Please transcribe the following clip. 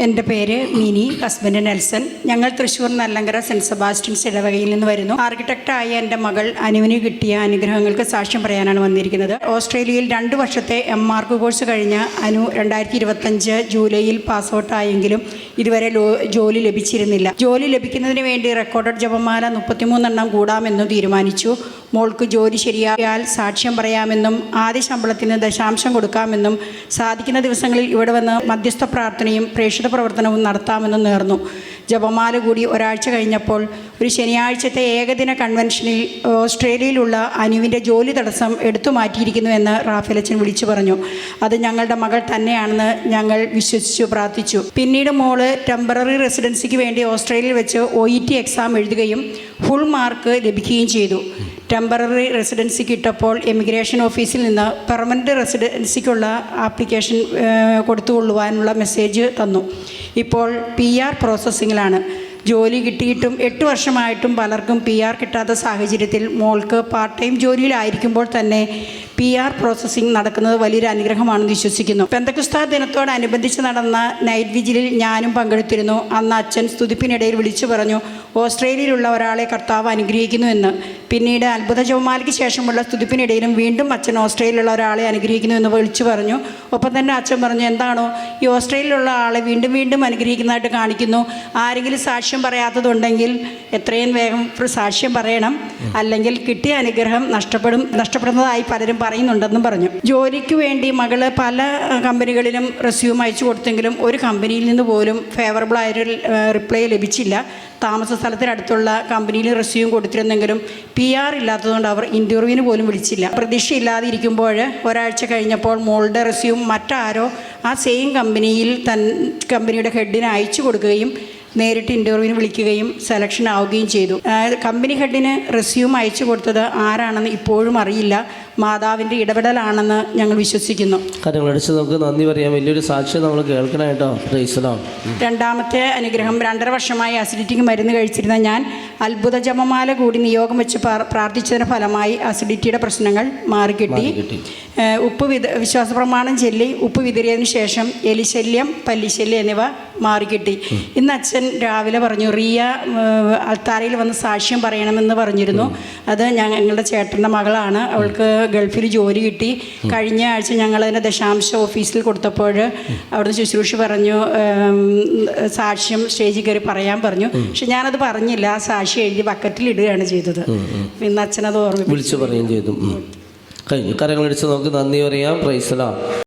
എൻ്റെ പേര് mini, husband Nelson. ഞങ്ങൾ തൃശ്ശൂർ നല്ലങ്കര സെൻറ്റ് സെബാസ്റ്റ്യൻസ് ഇടവകയിൽ നിന്ന് വരുന്നു. ആർക്കിടെക്റ്റായ എൻ്റെ മകൾ അനുവിന് കിട്ടിയ അനുഗ്രഹങ്ങൾക്ക് സാക്ഷ്യം പറയാനാണ് വന്നിരിക്കുന്നത്. ഓസ്ട്രേലിയയിൽ 2 വർഷത്തെ MArch കോഴ്സ് കഴിഞ്ഞ അനു 2025 ജൂലൈയിൽ പാസ് ഔട്ട് ആയെങ്കിലും ഇതുവരെ ജോലി ലഭിച്ചിരുന്നില്ല. ജോലി ലഭിക്കുന്നതിന് വേണ്ടി റെക്കോർഡഡ് ജപമാല 33 എണ്ണം കൂടാമെന്നും തീരുമാനിച്ചു. മോൾക്ക് ജോലി ശരിയായാൽ സാക്ഷ്യം പറയാമെന്നും ആദ്യ ശമ്പളത്തിന് ദശാംശം കൊടുക്കാമെന്നും സാധിക്കുന്ന ദിവസങ്ങളിൽ ഇവിടെ വന്ന് മധ്യസ്ഥ പ്രാർത്ഥനയും പ്രേക്ഷിത പ്രവർത്തനവും നടത്താമെന്നും നേർന്നു. ജപമാല കൂടി ഒരാഴ്ച കഴിഞ്ഞപ്പോൾ ഒരു ശനിയാഴ്ചത്തെ ഏകദിന കൺവെൻഷനിൽ ഓസ്ട്രേലിയയിലുള്ള അനുവിൻ്റെ ജോലി തടസ്സം എടുത്തു മാറ്റിയിരിക്കുന്നുവെന്ന് റാഫേലച്ചൻ വിളിച്ചു പറഞ്ഞു. അത് ഞങ്ങളുടെ മകൾ തന്നെയാണെന്ന് ഞങ്ങൾ വിശ്വസിച്ചു പ്രാർത്ഥിച്ചു. പിന്നീട് മോള് ടെമ്പററി റെസിഡൻസിക്ക് വേണ്ടി ഓസ്ട്രേലിയയിൽ വെച്ച് OET എക്സാം എഴുതുകയും ഫുൾ മാർക്ക് ലഭിക്കുകയും ചെയ്തു. ടെമ്പററി റെസിഡൻസിക്ക് ഇട്ടപ്പോൾ എമിഗ്രേഷൻ ഓഫീസിൽ നിന്ന് പെർമനൻറ്റ് റെസിഡൻസിക്കുള്ള ആപ്ലിക്കേഷൻ കൊടുത്തുകൊള്ളുവാനുള്ള മെസ്സേജ് തന്നു. ഇപ്പോൾ PR പ്രോസസ്സിങ്ങിലാണ്. ജോലി കിട്ടിയിട്ടും 8 വർഷമായിട്ടും പലർക്കും PR കിട്ടാത്ത സാഹചര്യത്തിൽ മോൾക്ക് പാർട്ട് ടൈം ജോലിയിലായിരിക്കുമ്പോൾ തന്നെ PR പ്രോസസ്സിംഗ് നടക്കുന്നത് വലിയൊരു അനുഗ്രഹമാണെന്ന് വിശ്വസിക്കുന്നു. പെന്തക്കോസ്താ ദിനത്തോടനുബന്ധിച്ച് നടന്ന നൈറ്റ് വിജിലിൽ ഞാനും പങ്കെടുത്തിരുന്നു. അന്ന് അച്ഛൻ സ്തുതിപ്പിനിടയിൽ വിളിച്ചു പറഞ്ഞു, ഓസ്ട്രേലിയയിലുള്ള ഒരാളെ കർത്താവ് അനുഗ്രഹിക്കുന്നു എന്ന്. പിന്നീട് അത്ഭുത ജപമാലയ്ക്ക് ശേഷമുള്ള സ്തുതിപ്പിനിടയിലും വീണ്ടും അച്ഛൻ ഓസ്ട്രേലിയയിലുള്ള ഒരാളെ അനുഗ്രഹിക്കുന്നു എന്ന് വിളിച്ചു പറഞ്ഞു. ഒപ്പം തന്നെ അച്ഛൻ പറഞ്ഞു, എന്താണോ ഈ ഓസ്ട്രേലിയയിലുള്ള ആളെ വീണ്ടും വീണ്ടും അനുഗ്രഹിക്കുന്നതായിട്ട് കാണിക്കുന്നു. ആരെങ്കിലും സാക്ഷ്യം പറയാത്തതുണ്ടെങ്കിൽ എത്രയും വേഗം സാക്ഷ്യം പറയണം, അല്ലെങ്കിൽ കിട്ടിയ അനുഗ്രഹം നഷ്ടപ്പെടുന്നതായി പലരും പറയുന്നുണ്ടെന്നും പറഞ്ഞു. ജോലിക്ക് വേണ്ടി മകള് പല കമ്പനികളിലും റെസ്യൂം അയച്ചു കൊടുത്തെങ്കിലും ഒരു കമ്പനിയിൽ നിന്ന് പോലും ഫേവറബിളായൊരു റിപ്ലൈ ലഭിച്ചില്ല. താമസ സ്ഥലത്തിനടുത്തുള്ള കമ്പനിയിൽ റെസ്യൂം കൊടുത്തിരുന്നെങ്കിലും PR ഇല്ലാത്തതുകൊണ്ട് അവർ ഇൻ്റർവ്യൂവിന് പോലും വിളിച്ചില്ല. പ്രതീക്ഷയില്ലാതെ ഇരിക്കുമ്പോൾ ഒരാഴ്ച കഴിഞ്ഞപ്പോൾ മോളുടെ റെസ്യൂം മറ്റാരോ ആ സെയിം കമ്പനിയുടെ ഹെഡിന് അയച്ചു കൊടുക്കുകയും നേരിട്ട് ഇൻ്റർവ്യൂവിന് വിളിക്കുകയും സെലക്ഷൻ ആവുകയും ചെയ്തു. കമ്പനി ഹെഡിന് റെസ്യൂം അയച്ചു കൊടുത്തത് ആരാണെന്ന് ഇപ്പോഴും അറിയില്ല. മാതാവിൻ്റെ ഇടപെടലാണെന്ന് ഞങ്ങൾ വിശ്വസിക്കുന്നു. കാര്യങ്ങളടിച്ച് നമുക്ക് നന്ദി പറയാം. വലിയൊരു സാക്ഷ്യം നമ്മൾ കേൾക്കണം കേട്ടോ. രണ്ടാമത്തെ അനുഗ്രഹം, 2.5 വർഷമായി അസിഡിറ്റിക്ക് മരുന്ന് കഴിച്ചിരുന്ന ഞാൻ അത്ഭുത ജപമാല കൂടി നിയോഗം വെച്ച് പ്രാർത്ഥിച്ചതിന് ഫലമായി അസിഡിറ്റിയുടെ പ്രശ്നങ്ങൾ മാറിക്കിട്ടി. വിശ്വാസ പ്രമാണം ചൊല്ലി ഉപ്പ് വിതറിയതിന് ശേഷം എലിശല്യം, പല്ലിശല്യം എന്നിവ മാറിക്കിട്ടി. ഇന്ന് അച്ഛൻ രാവിലെ പറഞ്ഞു, റിയ അൾത്താരയിൽ വന്ന് സാക്ഷ്യം പറയണമെന്ന് പറഞ്ഞിരുന്നു. അത് ഞങ്ങളുടെ ചേട്ടൻ്റെ മകളാണ്. അവൾക്ക് ഗൾഫിൽ ജോലി കിട്ടി. കഴിഞ്ഞ ആഴ്ച ഞങ്ങളതിൻ്റെ ദശാംശ ഓഫീസിൽ കൊടുത്തപ്പോൾ അവിടുന്ന് ശുശ്രൂഷ പറഞ്ഞു, സാക്ഷ്യം സ്റ്റേജിൽ കയറി പറയാൻ പറഞ്ഞു. പക്ഷെ ഞാനത് പറഞ്ഞില്ല. ആ സാക്ഷ്യം എഴുതി ബക്കറ്റിൽ ഇടുകയാണ് ചെയ്തത്. ഇന്ന് അച്ഛനത് ഓർമ്മിപ്പിച്ചു പറയുകയും ചെയ്തു. കഴിഞ്ഞു. കരങ്ങളടിച്ച് നമുക്ക് നന്ദി പറയാം. Praise the Lord.